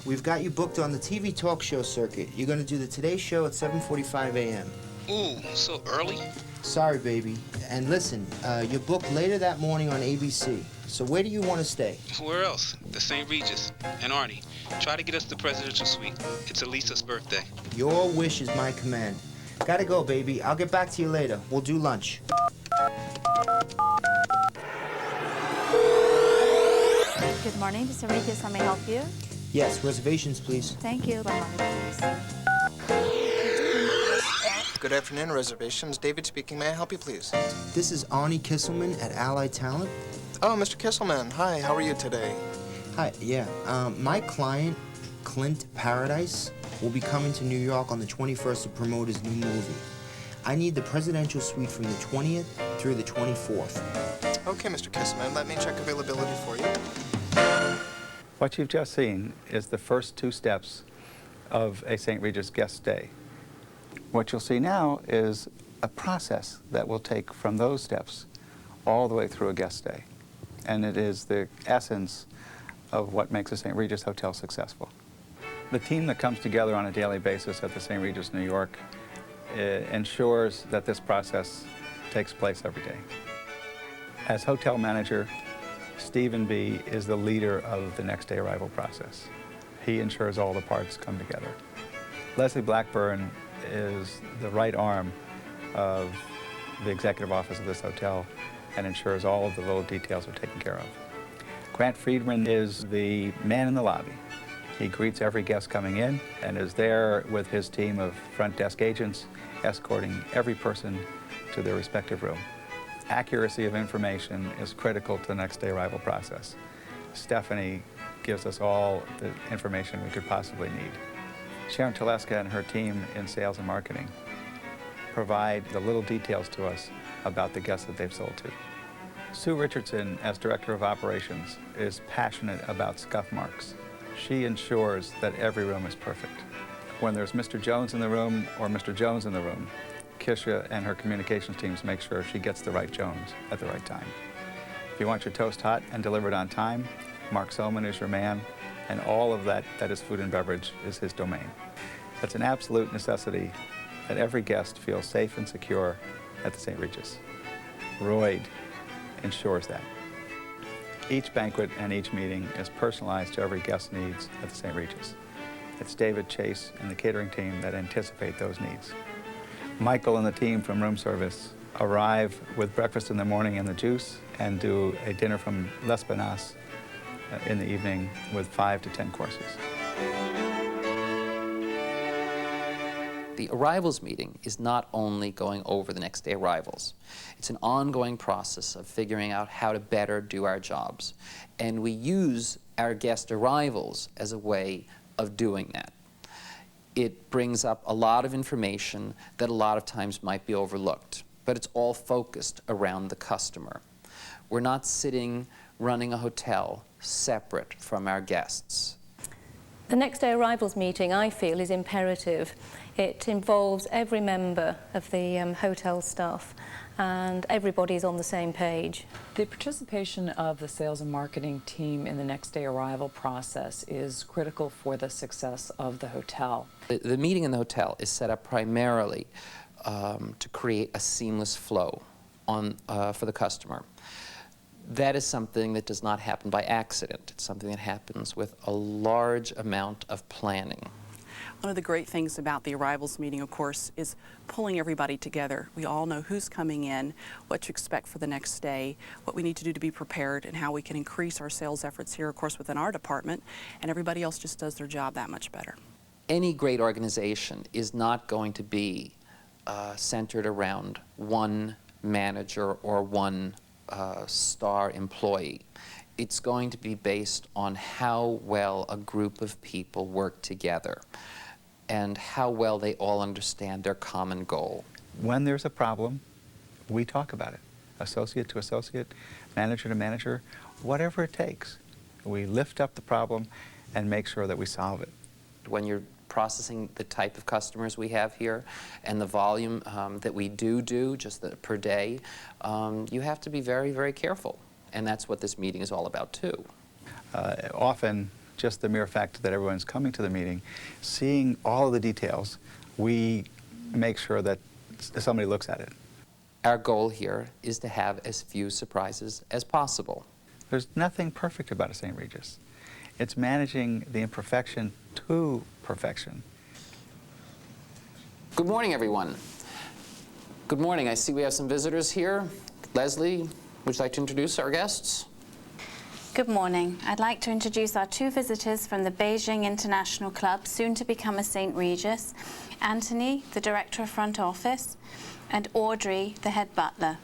we've got you booked on the TV talk show circuit. You're going to do the Today Show at 7:45 a.m. Ooh, so early? Sorry, baby. And listen, you're booked later that morning on ABC. So where do you want to stay? Where else? The St. Regis. And Arnie, try to get us the presidential suite. It's Elisa's birthday. Your wish is my command. Gotta go, baby. I'll get back to you later. We'll do lunch. Good morning, Mr. Regis. How may I help you? Yes, reservations, please. Thank you. 1 moment, please. Good afternoon, reservations. David speaking. May I help you, please? This is Arnie Kisselman at Allied Talent. Oh, Mr. Kisselman. Hi, how are you today? Hi, yeah. My client, Clint Paradise, will be coming to New York on the 21st to promote his new movie. I need the presidential suite from the 20th through the 24th. Okay, Mr. Kisselman. Let me check availability for you. What you've just seen is the first 2 steps of a St. Regis guest stay. What you'll see now is a process that will take from those steps all the way through a guest stay. And it is the essence of what makes a St. Regis hotel successful. The team that comes together on a daily basis at the St. Regis, New York, ensures that this process takes place every day. As hotel manager, Stephen B. is the leader of the next day arrival process. He ensures all the parts come together. Leslie Blackburn is the right arm of the executive office of this hotel and ensures all of the little details are taken care of. Grant Friedman is the man in the lobby. He greets every guest coming in and is there with his team of front desk agents, escorting every person to their respective room. Accuracy of information is critical to the next day arrival process. Stephanie gives us all the information we could possibly need. Sharon Teleska and her team in sales and marketing provide the little details to us about the guests that they've sold to. Sue Richardson, as Director of Operations, is passionate about scuff marks. She ensures that every room is perfect. When there's Mr. Jones in the room or Mr. Jones in the room, Kisha and her communications teams make sure she gets the right Jones at the right time. If you want your toast hot and delivered on time, Mark Soman is your man, and all of that is food and beverage is his domain. It's an absolute necessity that every guest feels safe and secure at the St. Regis. Royd ensures that. Each banquet and each meeting is personalized to every guest's needs at the St. Regis. It's David Chase and the catering team that anticipate those needs. Michael and the team from room service arrive with breakfast in the morning and the juice and do a dinner from L'Espinasse in the evening with 5 to 10 courses. The arrivals meeting is not only going over the next day arrivals. It's an ongoing process of figuring out how to better do our jobs. And we use our guest arrivals as a way of doing that. It brings up a lot of information that a lot of times might be overlooked, but it's all focused around the customer. We're not sitting running a hotel separate from our guests. The next day arrivals meeting, I feel, is imperative. It involves every member of the hotel staff, and everybody's on the same page. The participation of the sales and marketing team in the next day arrival process is critical for the success of the hotel. The meeting in the hotel is set up primarily to create a seamless flow for the customer. That is something that does not happen by accident. It's something that happens with a large amount of planning. One of the great things about the arrivals meeting, of course, is pulling everybody together. We all know who's coming in, what to expect for the next day, what we need to do to be prepared, and how we can increase our sales efforts here, of course, within our department, and everybody else just does their job that much better. Any great organization is not going to be centered around one manager or one star employee. It's going to be based on how well a group of people work together and how well they all understand their common goal. When there's a problem, we talk about it. Associate to associate, manager to manager, whatever it takes. We lift up the problem and make sure that we solve it. When you're processing the type of customers we have here and the volume that we do just per day, you have to be very, very careful. And that's what this meeting is all about, too. Often, just the mere fact that everyone's coming to the meeting, seeing all of the details, we make sure that somebody looks at it. Our goal here is to have as few surprises as possible. There's nothing perfect about a St. Regis. It's managing the imperfection to perfection. Good morning, everyone. Good morning. I see we have some visitors here. Leslie, would you like to introduce our guests? Good morning. I'd like to introduce our two visitors from the Beijing International Club, soon to become a St. Regis, Anthony, the Director of Front Office, and Audrey, the Head Butler.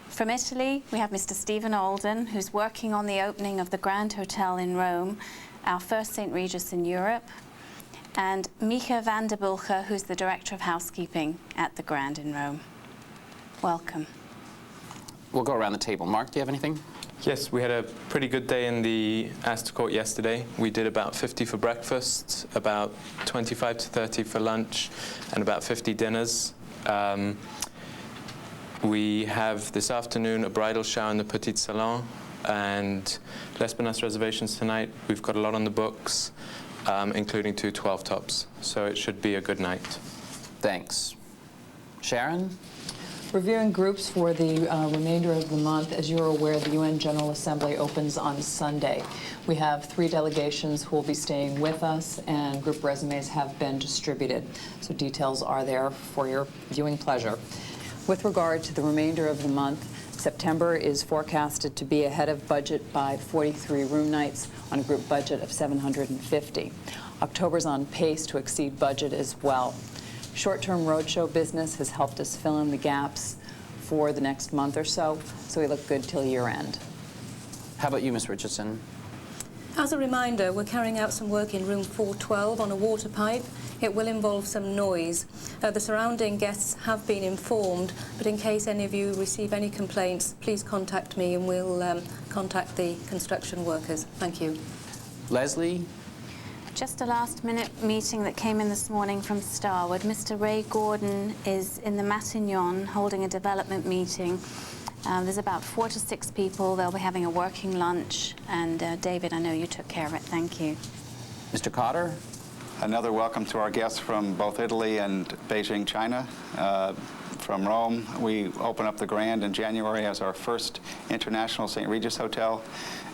From Italy, we have Mr. Stephen Alden, who's working on the opening of the Grand Hotel in Rome, our first St. Regis in Europe, and Micha van der Bulcher, who's the Director of Housekeeping at the Grand in Rome. Welcome. We'll go around the table. Mark, do you have anything? Yes, we had a pretty good day in the Astor Court yesterday. We did about 50 for breakfast, about 25 to 30 for lunch, and about 50 dinners. We have this afternoon a bridal shower in the Petit Salon, and L'Espinasse reservations tonight. We've got a lot on the books, including 2 12-tops, so it should be a good night. Thanks. Sharon? Reviewing groups for the remainder of the month. As you're aware, the UN General Assembly opens on Sunday. We have 3 delegations who will be staying with us, and group resumes have been distributed. So details are there for your viewing pleasure. With regard to the remainder of the month, September is forecasted to be ahead of budget by 43 room nights on a group budget of 750. October's on pace to exceed budget as well. Short-term roadshow business has helped us fill in the gaps for the next month or so we look good till year end. How about you, Ms. Richardson? As a reminder, we're carrying out some work in room 412 on a water pipe. It will involve some noise. The surrounding guests have been informed, but in case any of you receive any complaints, please contact me and we'll contact the construction workers. Thank you. Leslie? Just a last-minute meeting that came in this morning from Starwood. Mr. Ray Gordon is in the Matignon holding a development meeting. There's about 4 to 6 people. They'll be having a working lunch. And David, I know you took care of it. Thank you. Mr. Cotter? Another welcome to our guests from both Italy and Beijing, China. From Rome, we open up the Grand in January as our first international St. Regis hotel.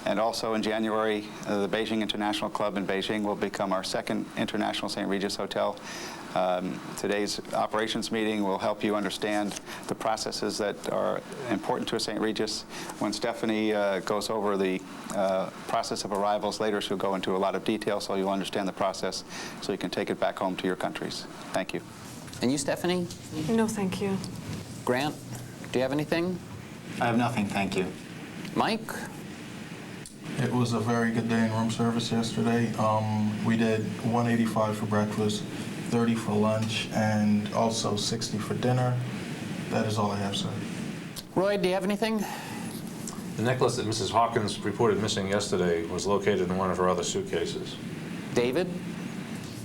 And also in January, the Beijing International Club in Beijing will become our second international St. Regis hotel. Today's operations meeting will help you understand the processes that are important to a St. Regis. When Stephanie goes over the process of arrivals later, she'll go into a lot of detail so you'll understand the process so you can take it back home to your countries. Thank you. And you, Stephanie? No, thank you. Grant, do you have anything? I have nothing, thank you. Mike? It was a very good day in room service yesterday. We did 185 for breakfast, 30 for lunch, and also 60 for dinner. That is all I have, sir. Roy, do you have anything? The necklace that Mrs. Hawkins reported missing yesterday was located in one of her other suitcases. David?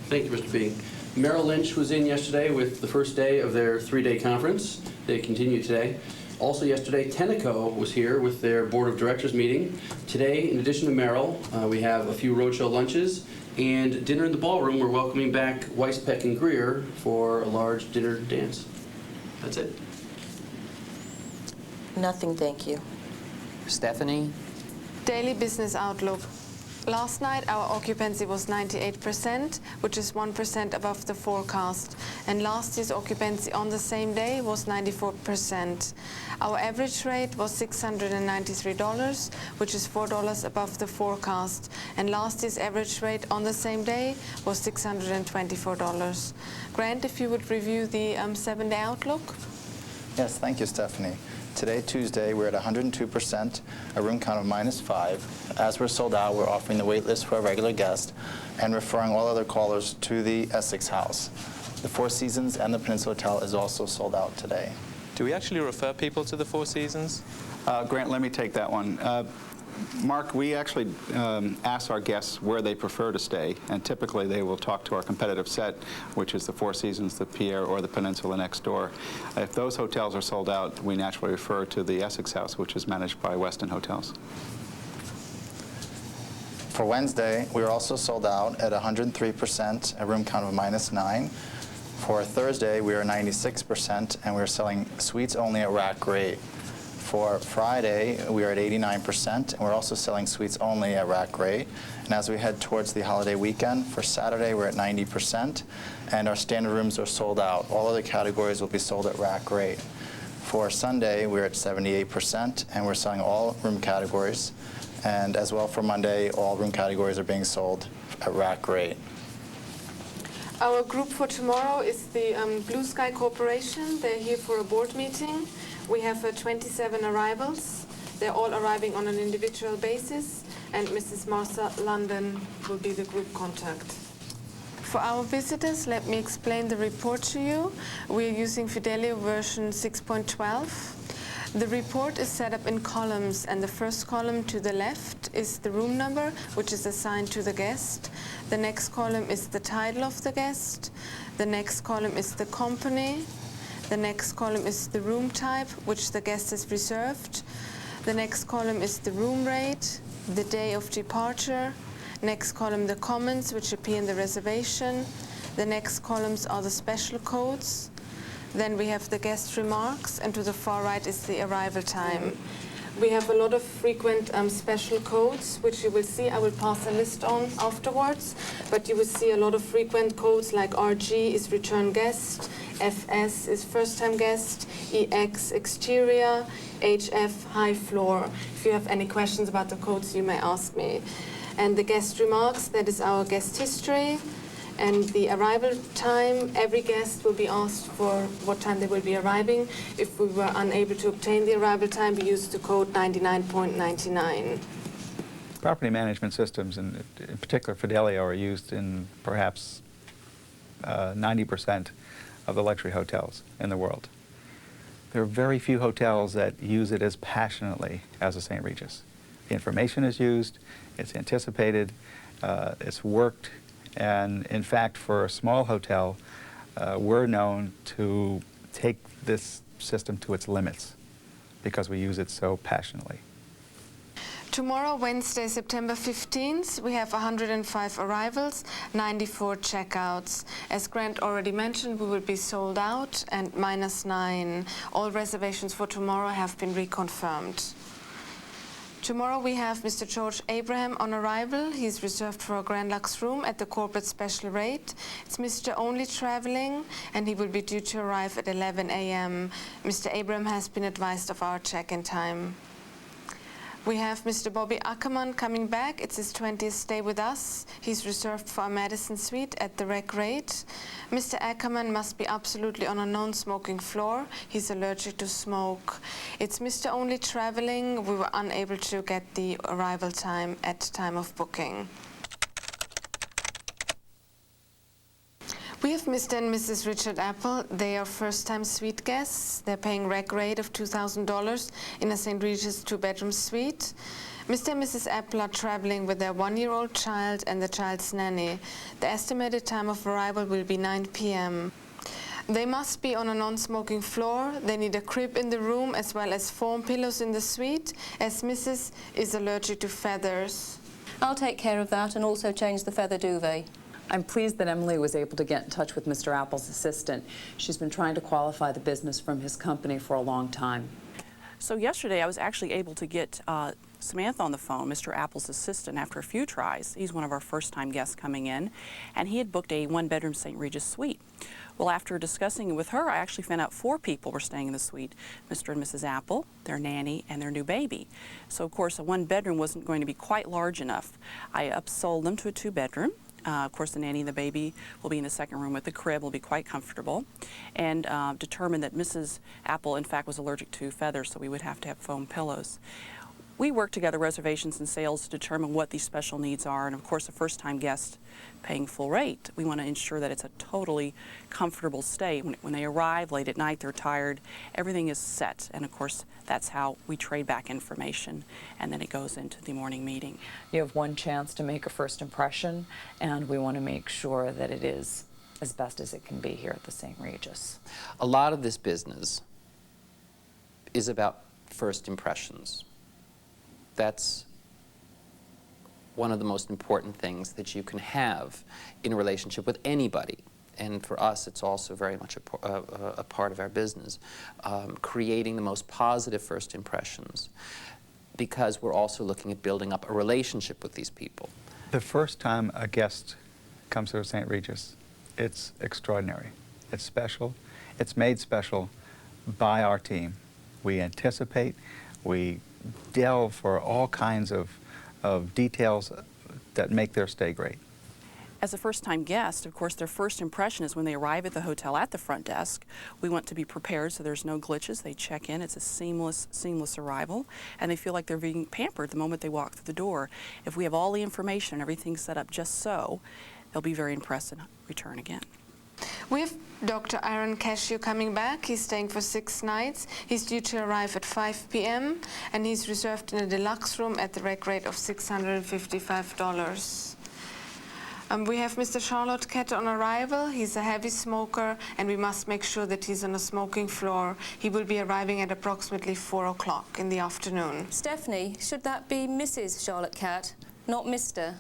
Thank you, Mr. P. Merrill Lynch was in yesterday with the first day of their 3-day conference. They continue today. Also yesterday, Tenneco was here with their board of directors meeting. Today, in addition to Merrill, we have a few roadshow lunches and dinner in the ballroom. We're welcoming back Weispeck and Greer for a large dinner dance. That's it. Nothing, thank you. Stephanie? Daily business outlook. Last night our occupancy was 98%, which is 1% above the forecast. And last year's occupancy on the same day was 94%. Our average rate was $693, which is $4 above the forecast. And last year's average rate on the same day was $624. Grant, if you would review the 7-day outlook. Yes, thank you, Stephanie. Today, Tuesday, we're at 102%, a room count of -5. As we're sold out, we're offering the wait list for our regular guest and referring all other callers to the Essex House. The Four Seasons and the Peninsula Hotel is also sold out today. Do we actually refer people to the Four Seasons? Grant, let me take that one. Mark, we actually ask our guests where they prefer to stay, and typically they will talk to our competitive set, which is the Four Seasons, the Pierre, or the Peninsula next door. If those hotels are sold out, we naturally refer to the Essex House, which is managed by Westin Hotels. For Wednesday, we are also sold out at 103%, a room count of -9. For Thursday, we are 96%, and we're selling suites only at rack rate. For Friday, we are at 89%, and we're also selling suites only at rack rate. And as we head towards the holiday weekend, for Saturday, we're at 90%, and our standard rooms are sold out. All other categories will be sold at rack rate. For Sunday, we're at 78%, and we're selling all room categories. And as well for Monday, all room categories are being sold at rack rate. Our group for tomorrow is the Blue Sky Corporation. They're here for a board meeting. We have 27 arrivals. They're all arriving on an individual basis, and Mrs. Martha London will be the group contact. For our visitors, let me explain the report to you. We're using Fidelio version 6.12. The report is set up in columns, and the first column to the left is the room number, which is assigned to the guest. The next column is the title of the guest. The next column is the company. The next column is the room type, which the guest has reserved. The next column is the room rate, the day of departure. Next column, the comments, which appear in the reservation. The next columns are the special codes. Then we have the guest remarks, and to the far right is the arrival time. We have a lot of frequent special codes, which you will see. I will pass a list on afterwards, but you will see a lot of frequent codes like RG is return guest, FS is first time guest, EX exterior, HF high floor. If you have any questions about the codes, you may ask me. And the guest remarks, that is our guest history. And the arrival time, every guest will be asked for what time they will be arriving. If we were unable to obtain the arrival time, we used the code 99.99. Property management systems, in particular Fidelio, are used in perhaps 90% of the luxury hotels in the world. There are very few hotels that use it as passionately as a St. Regis. The information is used, it's anticipated, it's worked. And in fact, for a small hotel, we're known to take this system to its limits because we use it so passionately. Tomorrow, Wednesday, September 15th, we have 105 arrivals, 94 checkouts. As Grant already mentioned, we will be sold out and -9. All reservations for tomorrow have been reconfirmed. Tomorrow we have Mr. George Abraham on arrival. He's reserved for a Grand Lux room at the corporate special rate. It's Mr. Only traveling, and he will be due to arrive at 11 a.m. Mr. Abraham has been advised of our check-in time. We have Mr. Bobby Ackerman coming back. It's his 20th stay with us. He's reserved for a Madison suite at the rec rate. Mr. Ackerman must be absolutely on a non-smoking floor. He's allergic to smoke. It's Mr. Only traveling. We were unable to get the arrival time at time of booking. We have Mr. and Mrs. Richard Apple. They are first-time suite guests. They're paying rec rate of $2,000 in a St. Regis two-bedroom suite. Mr. and Mrs. Apple are traveling with their one-year-old child and the child's nanny. The estimated time of arrival will be 9 p.m. They must be on a non-smoking floor. They need a crib in the room as well as foam pillows in the suite, as Mrs. is allergic to feathers. I'll take care of that and also change the feather duvet. I'm pleased that Emily was able to get in touch with Mr. Apple's assistant. She's been trying to qualify the business from his company for a long time. So yesterday I was actually able to get Samantha on the phone, Mr. Apple's assistant, after a few tries. He's one of our first-time guests coming in, and he had booked a one-bedroom St. Regis suite. Well, after discussing it with her, I actually found out 4 people were staying in the suite, Mr. and Mrs. Apple, their nanny, and their new baby. So, of course, a one-bedroom wasn't going to be quite large enough. I upsold them to a 2-bedroom. Of course, the nanny and the baby will be in the second room with the crib, will be quite comfortable, and determined that Mrs. Apple, in fact, was allergic to feathers, so we would have to have foam pillows. We work together, reservations and sales, to determine what these special needs are, and of course, a first-time guest paying full rate. We want to ensure that it's a totally comfortable stay. When they arrive late at night, they're tired, everything is set, and of course, that's how we trade back information, and then it goes into the morning meeting. You have one chance to make a first impression, and we want to make sure that it is as best as it can be here at the St. Regis. A lot of this business is about first impressions. That's one of the most important things that you can have in a relationship with anybody. And for us, it's also very much a part of our business, creating the most positive first impressions, because we're also looking at building up a relationship with these people. The first time a guest comes to St. Regis, it's extraordinary. It's special. It's made special by our team. We anticipate, we delve for all kinds of details that make their stay great. As a first-time guest, of course, their first impression is when they arrive at the hotel at the front desk. We want to be prepared so there's no glitches. They check in. It's a seamless arrival, and they feel like they're being pampered the moment they walk through the door. If we have all the information and everything set up just so, they'll be very impressed and return again. We have Dr. Aaron Cashew coming back. He's staying for 6 nights. He's due to arrive at 5 p.m. and he's reserved in a deluxe room at the reg rate of $655. We have Mr. Charlotte Kette on arrival. He's a heavy smoker, and we must make sure that he's on a smoking floor. He will be arriving at approximately 4 o'clock in the afternoon. Stephanie, should that be Mrs. Charlotte Kette, not Mr.?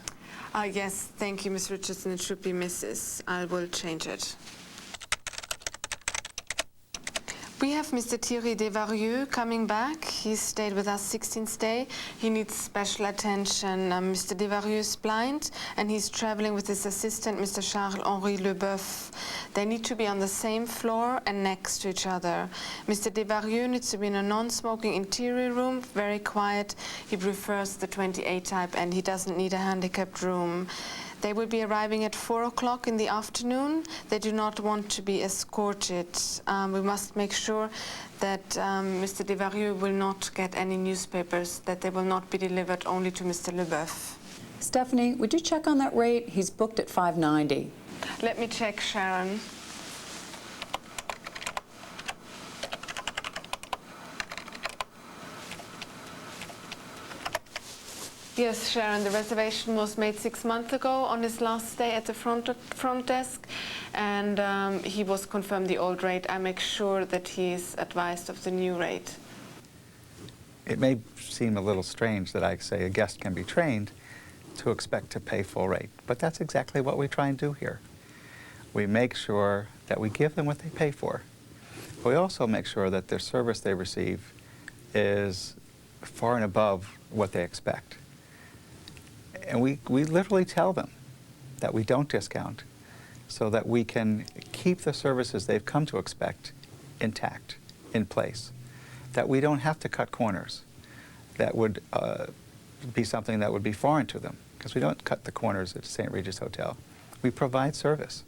Yes, thank you, Ms. Richardson. It should be Mrs. I will change it. We have Mr. Thierry Desvarieux coming back. He stayed with us 16th day. He needs special attention. Mr. Desvarieux is blind, and he's traveling with his assistant, Mr. Charles-Henri Leboeuf. They need to be on the same floor and next to each other. Mr. Desvarieux needs to be in a non-smoking interior room, very quiet. He prefers the 28 type, and he doesn't need a handicapped room. They will be arriving at 4 o'clock in the afternoon. They do not want to be escorted. We must make sure that Mr. Desvarieux will not get any newspapers, that they will not be delivered only to Mr. Leboeuf. Stephanie, would you check on that rate? He's booked at $590. Let me check, Sharon. Yes, Sharon, the reservation was made 6 months ago on his last day at the front desk, and he was confirmed the old rate. I make sure that he is advised of the new rate. It may seem a little strange that I say a guest can be trained to expect to pay full rate, but that's exactly what we try and do here. We make sure that we give them what they pay for. But we also make sure that their service they receive is far and above what they expect. And we literally tell them that we don't discount so that we can keep the services they've come to expect intact, in place, that we don't have to cut corners. That would be something that would be foreign to them, because we don't cut the corners at St. Regis Hotel. We provide service.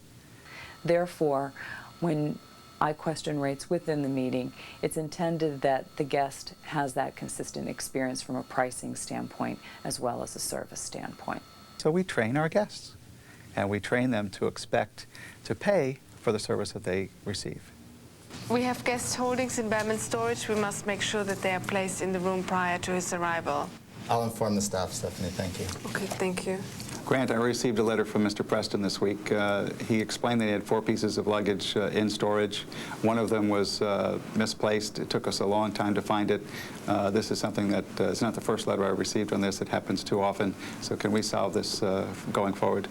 Therefore, when I question rates within the meeting, it's intended that the guest has that consistent experience from a pricing standpoint as well as a service standpoint. So we train our guests, and we train them to expect to pay for the service that they receive. We have guest holdings in Behrman storage. We must make sure that they are placed in the room prior to his arrival. I'll inform the staff, Stephanie. Thank you. Okay, thank you. Grant, I received a letter from Mr. Preston this week. He explained that he had 4 pieces of luggage in storage. One of them was misplaced. It took us a long time to find it. This is something that is not the first letter I received on this. It happens too often. So can we solve this going forward?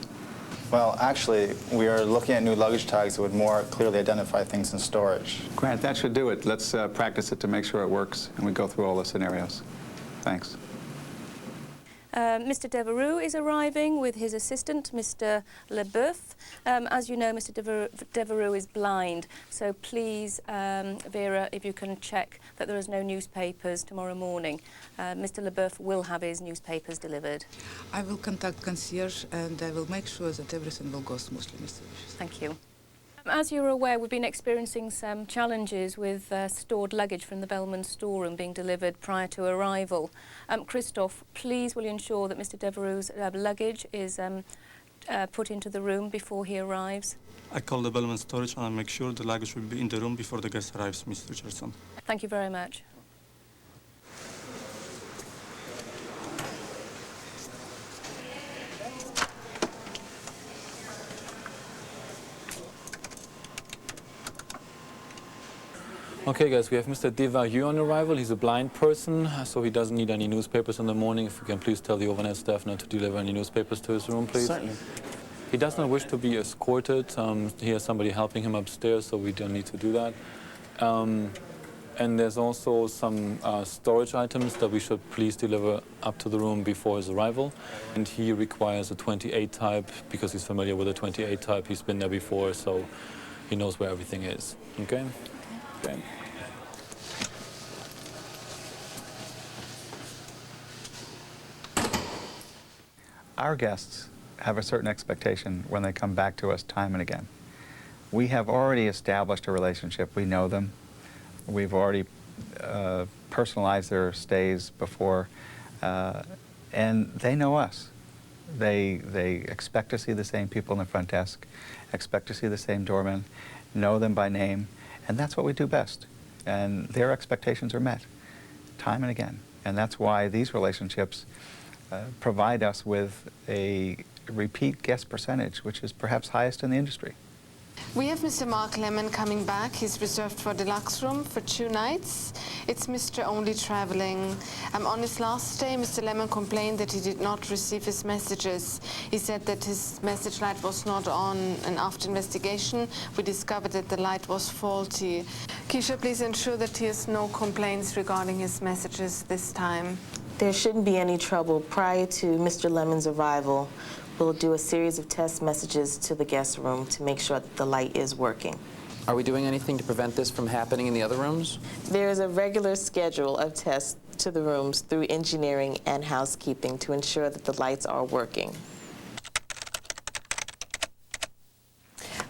Well, actually, we are looking at new luggage tags that would more clearly identify things in storage. Grant, that should do it. Let's practice it to make sure it works, and we go through all the scenarios. Thanks. Mr. Desvarieux is arriving with his assistant, Mr. Leboeuf. As you know, Mr. Desvarieux is blind, so please, Vera, if you can check that there is no newspapers tomorrow morning. Mr. Leboeuf will have his newspapers delivered. I will contact concierge and I will make sure that everything will go smoothly, Mr. Regis. Thank you. As you're aware, we've been experiencing some challenges with stored luggage from the Bellman storeroom being delivered prior to arrival. Christophe, please will you ensure that Mr. Desvarieux's luggage is put into the room before he arrives? I call the Bellman storage and I'll make sure the luggage will be in the room before the guest arrives, Mr. Richardson. Thank you very much. Okay, guys, we have Mr. Devayu on arrival. He's a blind person, so he doesn't need any newspapers in the morning. If you can please tell the overnight staff not to deliver any newspapers to his room, please. Certainly. He does not wish to be escorted. He has somebody helping him upstairs, so we don't need to do that. And there's also some storage items that we should please deliver up to the room before his arrival. And he requires a 28 type because he's familiar with a 28 type. He's been there before, so he knows where everything is. Okay? Okay. Our guests have a certain expectation when they come back to us time and again. We have already established a relationship. We know them. We've already personalized their stays before, and they know us. They expect to see the same people in the front desk, expect to see the same doorman, know them by name, and that's what we do best. And their expectations are met time and again. And that's why these relationships provide us with a repeat guest percentage, which is perhaps highest in the industry. We have Mr. Mark Lemon coming back. He's reserved for deluxe room for 2 nights. It's Mr. Only Traveling. On his last day, Mr. Lemon complained that he did not receive his messages. He said that his message light was not on, and after investigation, we discovered that the light was faulty. Keisha, please ensure that he has no complaints regarding his messages this time. There shouldn't be any trouble. Prior to Mr. Lemon's arrival, we'll do a series of test messages to the guest room to make sure that the light is working. Are we doing anything to prevent this from happening in the other rooms? There is a regular schedule of tests to the rooms through engineering and housekeeping to ensure that the lights are working.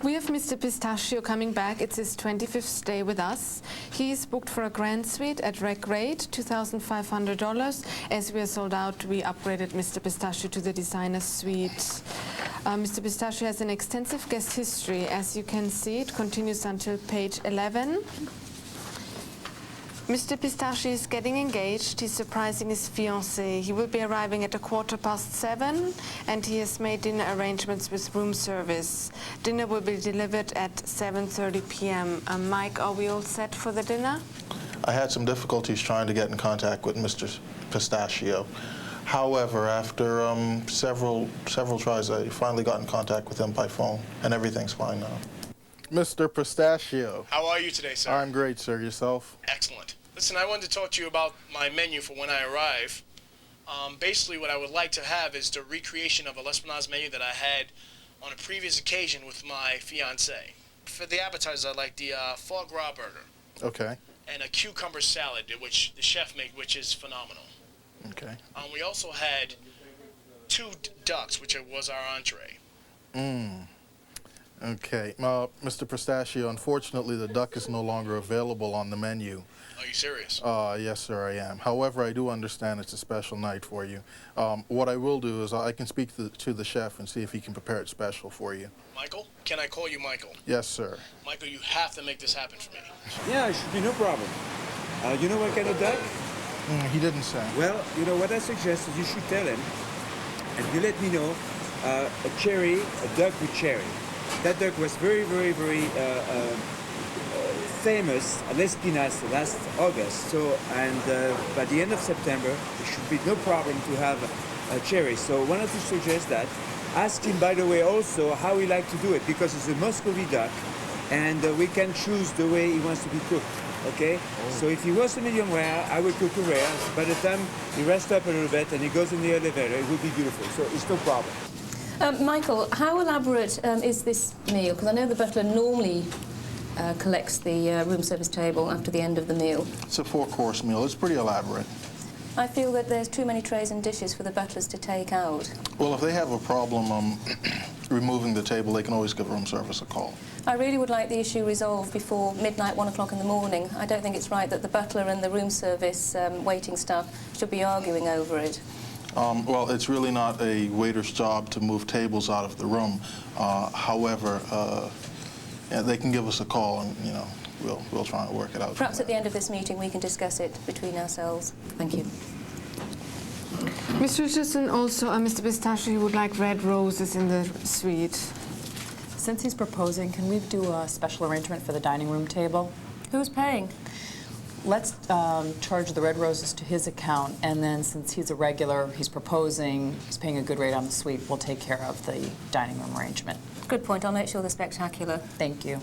We have Mr. Pistachio coming back. It's his 25th day with us. He's booked for a grand suite at rec rate, $2,500. As we are sold out, we upgraded Mr. Pistachio to the designer suite. Mr. Pistachio has an extensive guest history. As you can see, it continues until page 11. Mr. Pistachio is getting engaged. He's surprising his fiancée. He will be arriving at 7:15, and he has made dinner arrangements with room service. Dinner will be delivered at 7:30 p.m. Mike, are we all set for the dinner? I had some difficulties trying to get in contact with Mr. Pistachio. However, after several tries, I finally got in contact with him by phone, and everything's fine now. Mr. Pistachio. How are you today, sir? I'm great, sir. Yourself? Excellent. Listen, I wanted to talk to you about my menu for when I arrive. Basically, what I would like to have is the recreation of a L'Esplanade menu that I had on a previous occasion with my fiancée. For the appetizers, I like the foie gras burger. Okay. And a cucumber salad, which the chef made, which is phenomenal. Okay. We also had 2 ducks, which was our entree. Okay. Mr. Pistachio, unfortunately, the duck is no longer available on the menu. Are you serious? Yes, sir, I am. However, I do understand it's a special night for you. What I will do is I can speak to the chef and see if he can prepare it special for you. Michael? Can I call you Michael? Yes, sir. Michael, you have to make this happen for me. Yeah, it should be no problem. You know what kind of duck? He didn't say. Well, you know what I suggest is you should tell him, and you let me know, a duck with cherry. That duck was very, very, very famous at L'Esplanade last August. So, and by the end of September, there should be no problem to have a cherry. So, I wanted to suggest that. Ask him, by the way, also how he likes to do it, because it's a Muscovy duck, and we can choose the way he wants to be cooked. Okay? So if he wants a medium rare, I will cook a rare. By the time he rests up a little bit and he goes in the elevator, it will be beautiful. So it's no problem. Michael, how elaborate is this meal? Because I know the butler normally collects the room service table after the end of the meal. It's a 4-course meal. It's pretty elaborate. I feel that there's too many trays and dishes for the butlers to take out. Well, if they have a problem removing the table, they can always give room service a call. I really would like the issue resolved before midnight, 1 o'clock in the morning. I don't think it's right that the butler and the room service waiting staff should be arguing over it. Well, it's really not a waiter's job to move tables out of the room. However, yeah, they can give us a call, and we'll try and work it out. Perhaps at the end of this meeting we can discuss it between ourselves. Thank you. Mr. Richardson, also Mr. Pistachio would like red roses in the suite. Since he's proposing, can we do a special arrangement for the dining room table? Who's paying? Let's charge the red roses to his account, and then since he's a regular, he's proposing, he's paying a good rate on the suite, we'll take care of the dining room arrangement. Good point. I'll make sure they're spectacular. Thank you.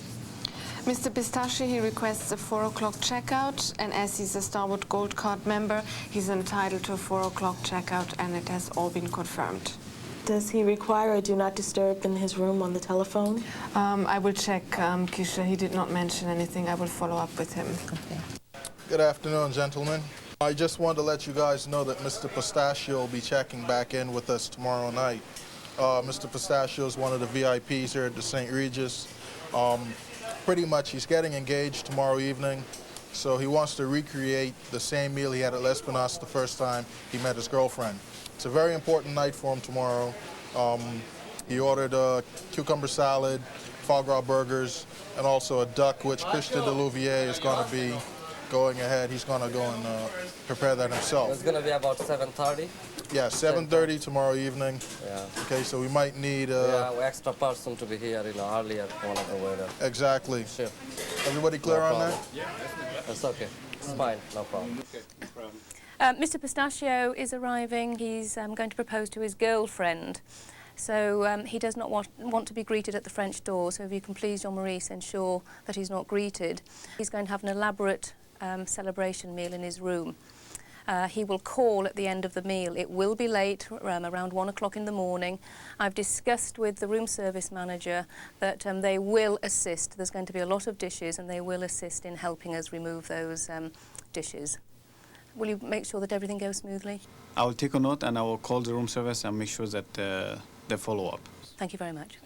Mr. Pistachio, he requests a 4 o'clock checkout, and as he's a Starwood Gold Card member, he's entitled to a 4 o'clock checkout, and it has all been confirmed. Does he require a do not disturb in his room on the telephone? I will check, Keisha. He did not mention anything. I will follow up with him. Okay. Good afternoon, gentlemen. I just wanted to let you guys know that Mr. Pistachio will be checking back in with us tomorrow night. Mr. Pistachio is one of the VIPs here at the St. Regis. Pretty much he's getting engaged tomorrow evening, so he wants to recreate the same meal he had at L'Espinasse the first time he met his girlfriend. It's a very important night for him tomorrow. He ordered a cucumber salad, foie gras burgers, and also a duck, which Christian Delouvier is going to be going ahead. He's going to go and prepare that himself. It's going to be about 7:30? Yeah, 7:30 tomorrow evening. Yeah. Okay, so we might need... yeah, extra person to be here, earlier one of the weather. Exactly. Sure. Everybody clear on that? Yeah, that's okay. It's fine, no problem. Okay, no problem. Mr. Pistachio is arriving. He's going to propose to his girlfriend. So he does not want to be greeted at the French door, so if you can please, Jean-Maurice, ensure that he's not greeted. He's going to have an elaborate celebration meal in his room. He will call at the end of the meal. It will be late, around 1 o'clock in the morning. I've discussed with the room service manager that they will assist. There's going to be a lot of dishes, and they will assist in helping us remove those dishes. Will you make sure that everything goes smoothly? I will take a note and I will call the room service and make sure that they follow up. Thank you very much.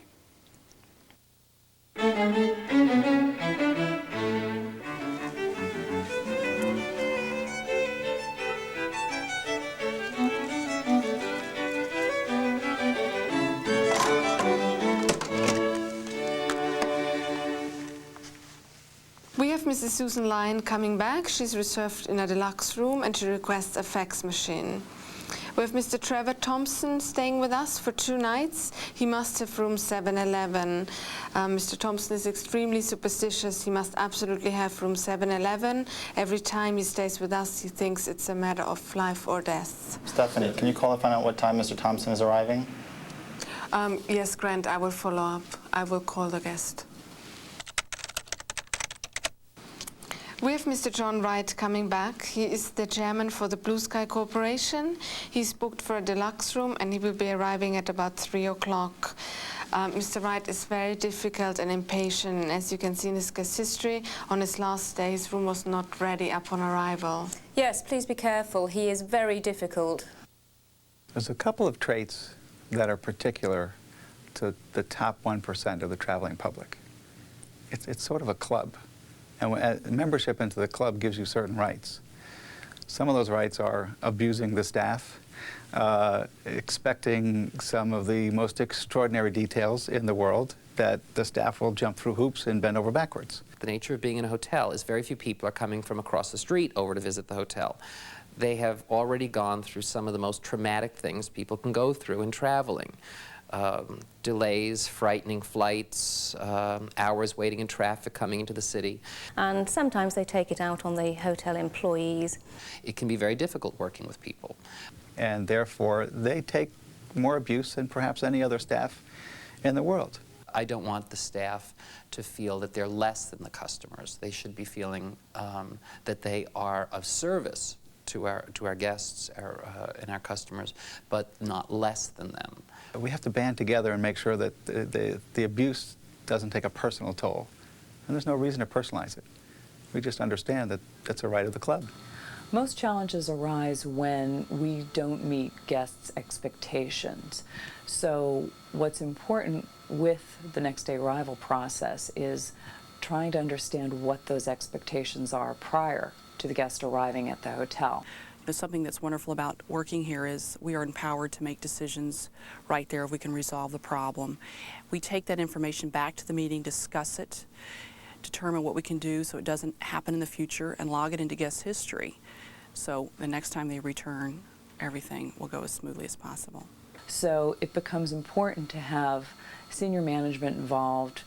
We have Mrs. Susan Lyon coming back. She's reserved in a deluxe room, and she requests a fax machine. We have Mr. Trevor Thompson staying with us for 2 nights. He must have room 711. Mr. Thompson is extremely superstitious. He must absolutely have room 711. Every time he stays with us, he thinks it's a matter of life or death. Stephanie, can you call and find out what time Mr. Thompson is arriving? Yes, Grant, I will follow up. I will call the guest. We have Mr. John Wright coming back. He is the chairman for the Blue Sky Corporation. He's booked for a deluxe room, and he will be arriving at about 3 o'clock. Mr. Wright is very difficult and impatient, and as you can see in his guest history, on his last day, his room was not ready upon arrival. Yes, please be careful. He is very difficult. There's a couple of traits that are particular to the top 1% of the traveling public. It's sort of a club. And membership into the club gives you certain rights. Some of those rights are abusing the staff, expecting some of the most extraordinary details in the world that the staff will jump through hoops and bend over backwards. The nature of being in a hotel is very few people are coming from across the street over to visit the hotel. They have already gone through some of the most traumatic things people can go through in traveling. Delays, frightening flights, hours waiting in traffic coming into the city. And sometimes they take it out on the hotel employees. It can be very difficult working with people. And therefore, they take more abuse than perhaps any other staff in the world. I don't want the staff to feel that they're less than the customers. They should be feeling that they are of service to our guests and our customers, but not less than them. We have to band together and make sure that the abuse doesn't take a personal toll. And there's no reason to personalize it. We just understand that that's a right of the club. Most challenges arise when we don't meet guests' expectations. So what's important with the next day arrival process is trying to understand what those expectations are prior to the guest arriving at the hotel. Something that's wonderful about working here is we are empowered to make decisions right there if we can resolve the problem. We take that information back to the meeting, discuss it, determine what we can do so it doesn't happen in the future, and log it into guest history. So the next time they return, everything will go as smoothly as possible. So it becomes important to have senior management involved,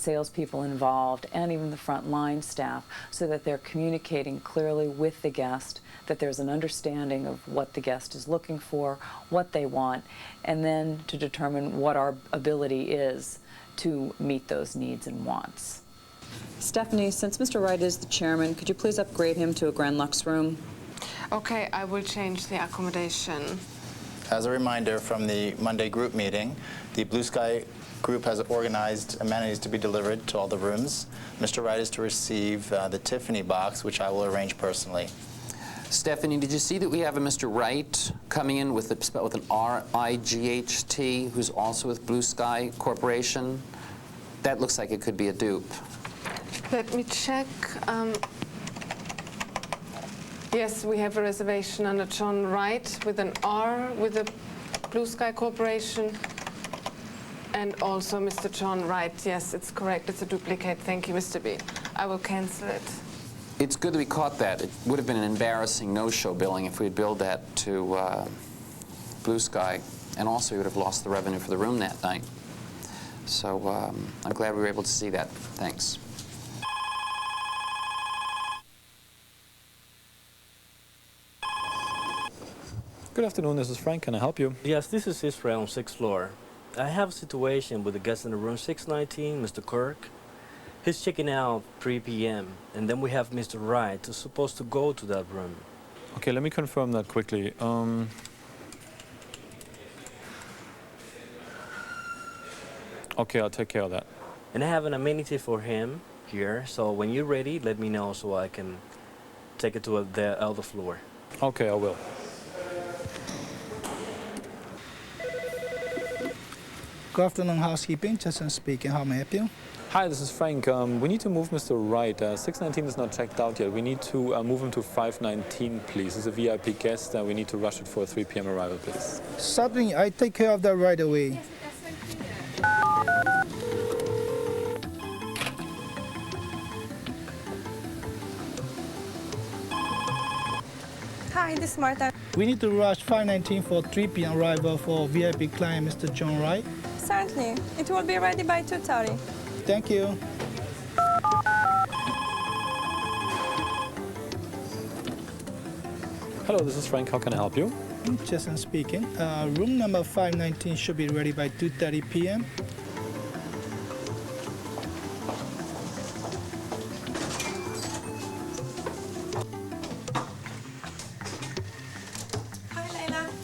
salespeople involved and even the frontline staff so that they're communicating clearly with the guest, that there's an understanding of what the guest is looking for, what they want, and then to determine what our ability is to meet those needs and wants. Stephanie, since Mr. Wright is the chairman, could you please upgrade him to a Grand Lux room? Okay, I will change the accommodation. As a reminder from the Monday group meeting, the Blue Sky group has organized amenities to be delivered to all the rooms. Mr. Wright is to receive the Tiffany box, which I will arrange personally. Stephanie, did you see that we have a Mr. Wright coming in with an R-I-G-H-T, who's also with Blue Sky Corporation? That looks like it could be a dupe. Let me check. Yes, we have a reservation under John Wright with an R with the Blue Sky Corporation and also Mr. John Wright. Yes, it's correct. It's a duplicate. Thank you, Mr. B. I will cancel it. It's good that we caught that. It would have been an embarrassing no-show billing if we had billed that to Blue Sky, and also we would have lost the revenue for the room that night. So I'm glad we were able to see that. Thanks. Good afternoon, this is Frank. Can I help you? Yes, this is Israel on 6th floor. I have a situation with the guest in the room 619, Mr. Kirk. He's checking out 3 p.m. and then we have Mr. Wright who's supposed to go to that room. Okay, let me confirm that quickly. Okay, I'll take care of that. And I have an amenity for him here, so when you're ready, let me know so I can take it to the other floor. Okay, I will. Good afternoon, housekeeping. Justin speaking. How may I help you? Hi, this is Frank. We need to move Mr. Wright. 619 is not checked out yet. We need to move him to 519, please. He's a VIP guest. We need to rush it for a 3 p.m. arrival, please. Something, I take care of that right away. Hi, this is Marta. We need to rush 519 for 3 p.m. arrival for VIP client Mr. John Wright. Certainly. It will be ready by 2:30. Thank you. Hello, this is Frank. How can I help you? Justin speaking. Room number 519 should be ready by 2:30 p.m.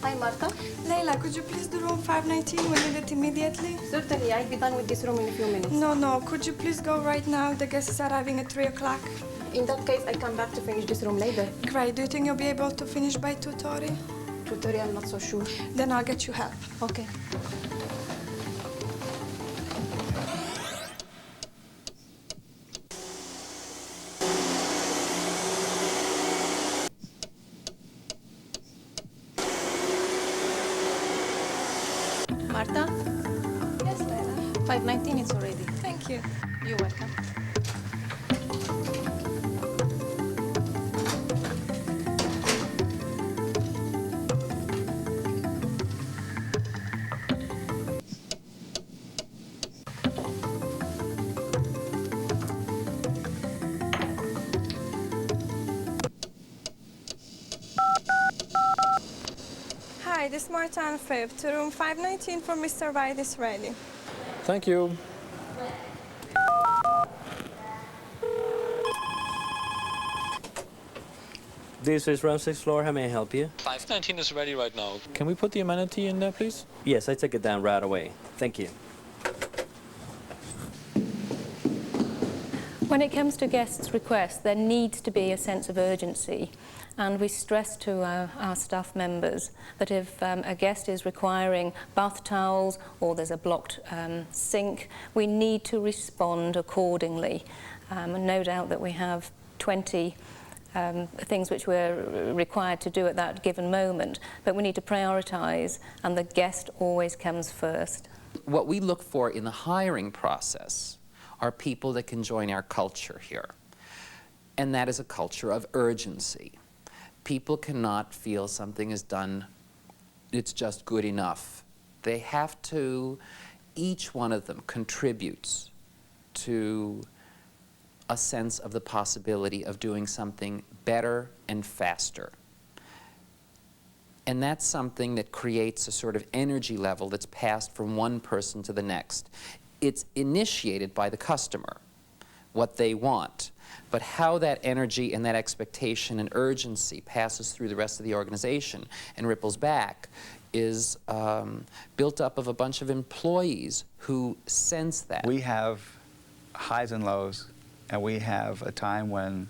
Hi, Marta. Leila, could you please do room 519? We need it immediately. Certainly. I'll be done with this room in a few minutes. No. Could you please go right now? The guest is arriving at 3 o'clock. In that case, I come back to finish this room later. Great. Do you think you'll be able to finish by 2:30? 2:30, I'm not so sure. Then I'll get you help. Okay. Marta? Yes, Leila. 519, it's already. Thank you. You're welcome. Hi, this is Marta on 5th. Room 519 for Mr. White is ready. Thank you. This is room 6th floor. How may I help you? 519 is ready right now. Can we put the amenity in there, please? Yes, I take it down right away. Thank you. When it comes to guests' requests, there needs to be a sense of urgency, and we stress to our staff members that if a guest is requiring bath towels or there's a blocked sink, we need to respond accordingly. And no doubt that we have 20 things which we're required to do at that given moment, but we need to prioritise, and the guest always comes first. What we look for in the hiring process are people that can join our culture here. And that is a culture of urgency. People cannot feel something is done, it's just good enough. They have to, each one of them contributes to a sense of the possibility of doing something better and faster. And that's something that creates a sort of energy level that's passed from one person to the next. It's initiated by the customer, what they want. But how that energy and that expectation and urgency passes through the rest of the organization and ripples back is built up of a bunch of employees who sense that. We have highs and lows, and we have a time when,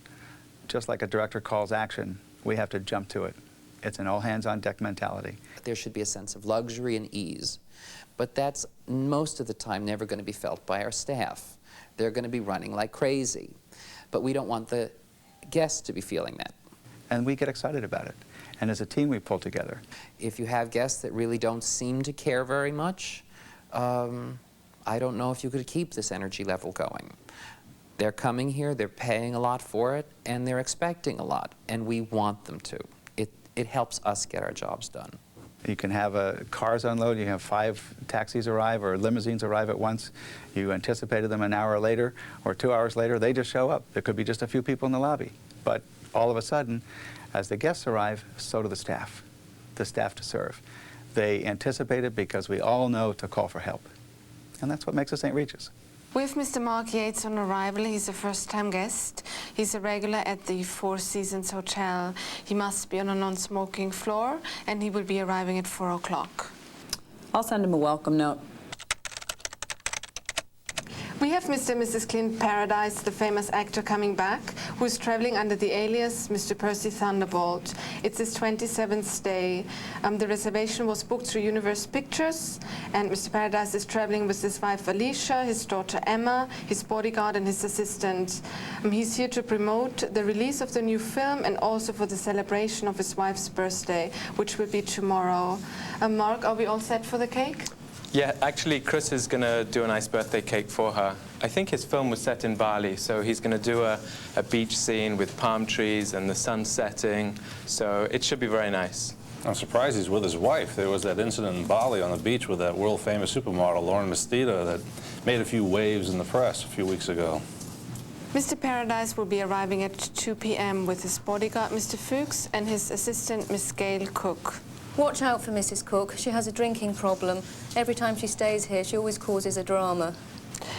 just like a director calls action, we have to jump to it. It's an all-hands-on-deck mentality. There should be a sense of luxury and ease, but that's most of the time never going to be felt by our staff. They're going to be running like crazy, but we don't want the guests to be feeling that. And we get excited about it. And as a team, we pull together. If you have guests that really don't seem to care very much, I don't know if you could keep this energy level going. They're coming here, they're paying a lot for it, and they're expecting a lot, and we want them to. It helps us get our jobs done. You can have cars unload, you have 5 taxis arrive or limousines arrive at once. You anticipated them an hour later or 2 hours later, they just show up. There could be just a few people in the lobby. But all of a sudden, as the guests arrive, so do the staff to serve. They anticipate it because we all know to call for help. And that's what makes us St. Regis. We have Mr. Mark Yates on arrival. He's a first-time guest. He's a regular at the Four Seasons Hotel. He must be on a non-smoking floor, and he will be arriving at 4 o'clock. I'll send him a welcome note. We have Mr. and Mrs. Clint Paradise, the famous actor, coming back, who is traveling under the alias Mr. Percy Thunderbolt. It's his 27th day. The reservation was booked through Universe Pictures, and Mr. Paradise is traveling with his wife Alicia, his daughter Emma, his bodyguard and his assistant. He's here to promote the release of the new film and also for the celebration of his wife's birthday, which will be tomorrow. Mark, are we all set for the cake? Yeah, actually, Chris is going to do a nice birthday cake for her. I think his film was set in Bali, so he's going to do a beach scene with palm trees and the sun setting, so it should be very nice. I'm surprised he's with his wife. There was that incident in Bali on the beach with that world-famous supermodel, Lauren Mastida, that made a few waves in the press a few weeks ago. Mr. Paradise will be arriving at 2 p.m. with his bodyguard, Mr. Fuchs, and his assistant, Miss Gail Cook. Watch out for Mrs. Cook. She has a drinking problem. Every time she stays here, she always causes a drama.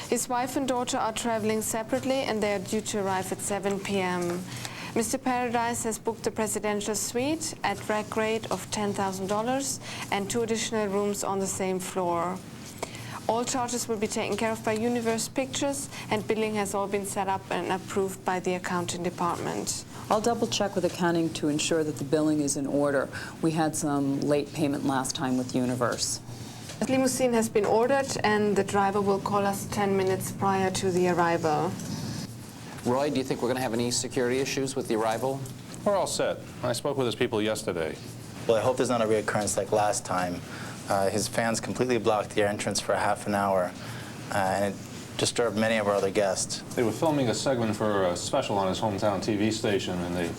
His wife and daughter are traveling separately, and they are due to arrive at 7 p.m. Mr. Paradise has booked the presidential suite at rack rate of $10,000 and 2 additional rooms on the same floor. All charges will be taken care of by Universe Pictures, and billing has all been set up and approved by the accounting department. I'll double check with accounting to ensure that the billing is in order. We had some late payment last time with Universe. The limousine has been ordered, and the driver will call us 10 minutes prior to the arrival. Roy, do you think we're going to have any security issues with the arrival? We're all set. I spoke with his people yesterday. Well, I hope there's not a reoccurrence like last time. His fans completely blocked the entrance for half an hour, and it disturbed many of our other guests. They were filming a segment for a special on his hometown TV station, and they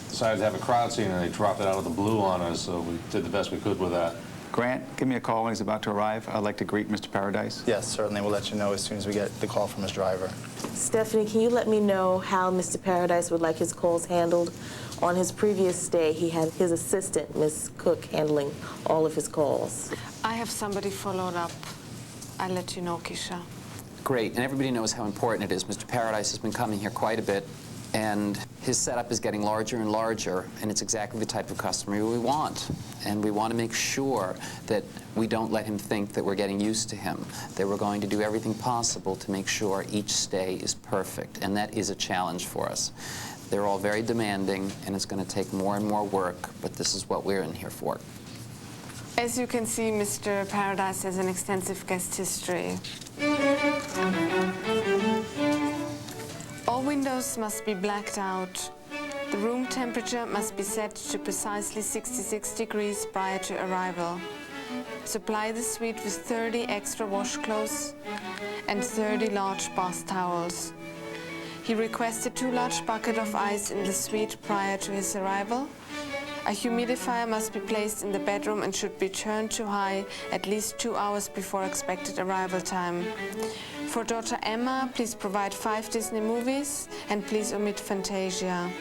decided to have a crowd scene, and they dropped it out of the blue on us, so we did the best we could with that. Grant, give me a call when he's about to arrive. I'd like to greet Mr. Paradise. Yes, certainly. We'll let you know as soon as we get the call from his driver. Stephanie, can you let me know how Mr. Paradise would like his calls handled? On his previous stay, he had his assistant, Miss Cook, handling all of his calls. I have somebody followed up. I'll let you know, Keisha. Great, and everybody knows how important it is. Mr. Paradise has been coming here quite a bit, and his setup is getting larger and larger, and it's exactly the type of customer we want. And we want to make sure that we don't let him think that we're getting used to him, that we're going to do everything possible to make sure each stay is perfect, and that is a challenge for us. They're all very demanding, and it's going to take more and more work, but this is what we're in here for. As you can see, Mr. Paradise has an extensive guest history. All windows must be blacked out. The room temperature must be set to precisely 66 degrees prior to arrival. Supply the suite with 30 extra washcloths and 30 large bath towels. He requested 2 large buckets of ice in the suite prior to his arrival. A humidifier must be placed in the bedroom and should be turned to high at least 2 hours before expected arrival time. For daughter Emma, please provide 5 Disney movies and please omit Fantasia.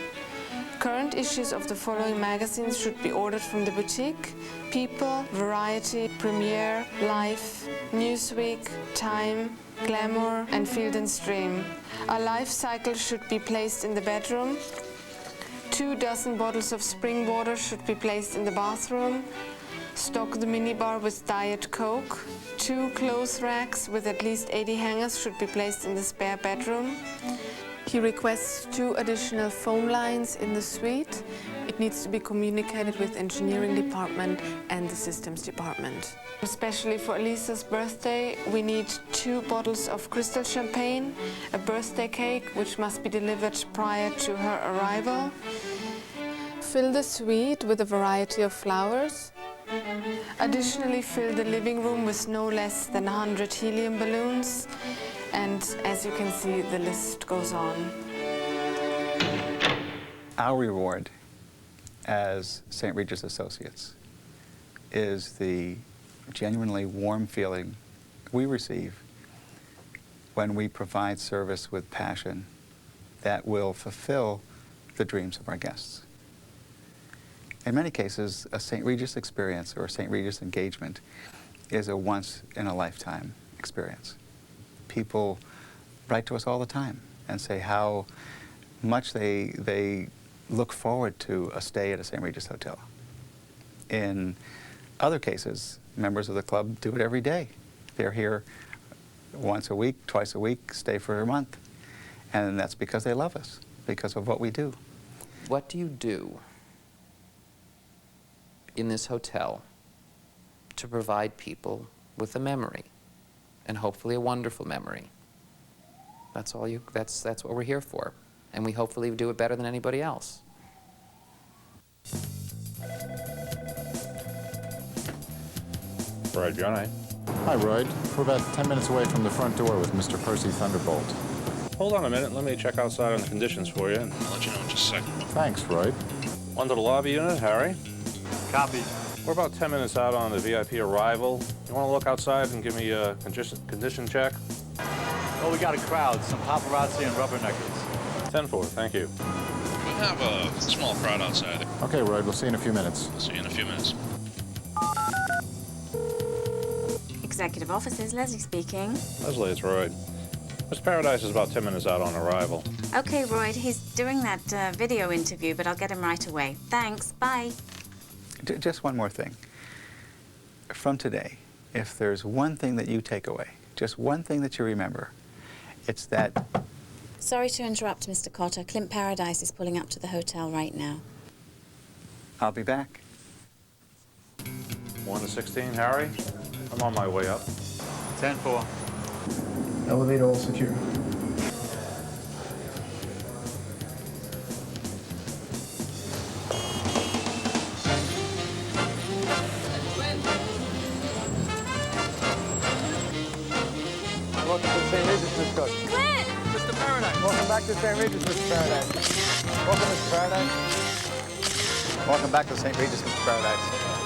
Current issues of the following magazines should be ordered from the boutique: People, Variety, Premiere, Life, Newsweek, Time, Glamour and Field and Stream. A life cycle should be placed in the bedroom. 2 dozen bottles of spring water should be placed in the bathroom. Stock the minibar with Diet Coke. 2 clothes racks with at least 80 hangers should be placed in the spare bedroom. He requests 2 additional phone lines in the suite. It needs to be communicated with engineering department and the systems department. Especially for Elisa's birthday, we need 2 bottles of crystal champagne, a birthday cake which must be delivered prior to her arrival. Fill the suite with a variety of flowers. Additionally, fill the living room with no less than 100 helium balloons. And as you can see, the list goes on. Our reward as St. Regis Associates is the genuinely warm feeling we receive when we provide service with passion that will fulfill the dreams of our guests. In many cases, a St. Regis experience or a St. Regis engagement is a once-in-a-lifetime experience. People write to us all the time and say how much they look forward to a stay at a St. Regis hotel. In other cases, members of the club do it every day. They're here once a week, twice a week, stay for a month. And that's because they love us, because of what we do. What do you do in this hotel to provide people with a memory, and hopefully a wonderful memory? That's what we're here for, and we hopefully do it better than anybody else. Royd, you're on. Hi, Royd. We're about 10 minutes away from the front door with Mr. Percy Thunderbolt. Hold on a minute. Let me check outside on the conditions for you, and I'll let you know in just a second. Thanks, Royd. On to the lobby unit, Harry. Copy. We're about 10 minutes out on the VIP arrival. You want to look outside and give me a condition check? Oh, we got a crowd, some paparazzi and rubberneckers. 10-4, thank you. We have a small crowd outside. Okay, Royd, we'll see you in a few minutes. See you in a few minutes. Executive Offices, Leslie speaking. Leslie, it's Royd. Miss Paradise is about 10 minutes out on arrival. Okay, Royd, he's doing that video interview, but I'll get him right away. Thanks, bye. Just one more thing. From today, if there's one thing that you take away, just one thing that you remember, it's that... Sorry to interrupt, Mr. Cotter. Clint Paradise is pulling up to the hotel right now. I'll be back. 1 to 16, Harry. I'm on my way up. 10-4. Elevator all secure. Welcome to St. Regis, Miss Cook. Clint! Mr. Paradise. Welcome back to St. Regis, Mr. Paradise. Welcome, Mr. Paradise. Welcome back to St. Regis, Mr. Paradise.